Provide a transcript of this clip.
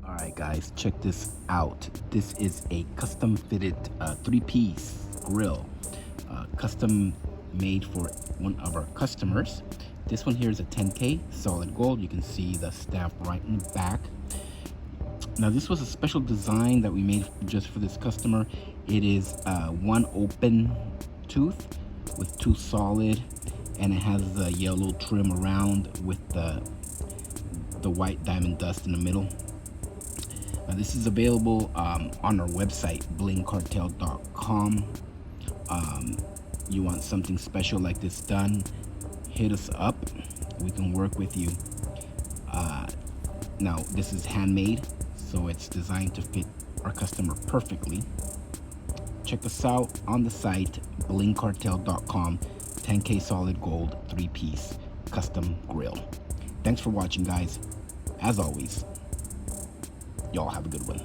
All right, guys, check this out. This is a custom fitted three-piece grill, custom made for one of our customers. This one here is a 10K solid gold. You can see the stamp right in the back. Now, this was a special design that we made just for this customer. It is one open tooth with two solid, and it has the yellow trim around with the white diamond dust in the middle. This is available on our website, blingcartel.com. You want something special like this done, hit us up. We can work with you. Now, this is handmade, so it's designed to fit our customer perfectly. Check us out on the site, blingcartel.com. 10K solid gold 3-piece custom grill. Thanks for watching, guys. As always, y'all have a good one.